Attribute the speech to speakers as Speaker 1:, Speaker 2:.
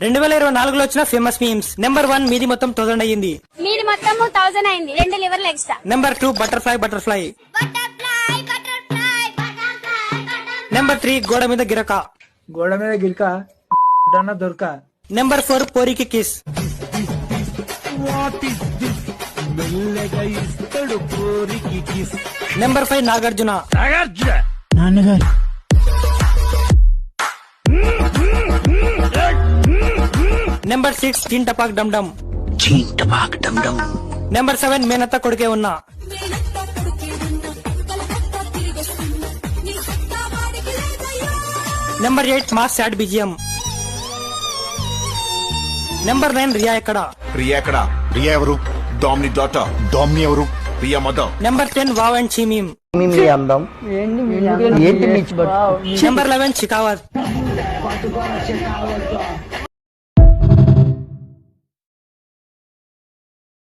Speaker 1: 2024లో వచ్చిన famous memes. Number 1 మీది మొత్తం 1000 అయ్యింది.
Speaker 2: మీది మొత్తం 1000 అయింది. 2 లివర్లు ఎక్స్ట్రా.
Speaker 1: Number 2 butterfly. నెంబర్ 3 గోడ మీద గిరక.
Speaker 3: దొరక.
Speaker 1: నెంబర్ 4 పోరికి కిస్. నెంబర్ 5 నాగార్జున.
Speaker 3: నాన్నగారు.
Speaker 1: నెంబర్ 6 చీన్ టపాక్ డమ్ డమ్. నెంబర్ 7 మేనత్త కొడుకే ఉన్నా. Number 8 mass sad BGM. Number 9 Riya ఎక్కడ.
Speaker 4: రియా ఎవరు? డామిని డాటర్. డామిని ఎవరు? Riya mother.
Speaker 1: Number 10 wow and చీమీమ్.
Speaker 3: అందం ఏంటి
Speaker 1: నెంబర్ 11 చికావత్.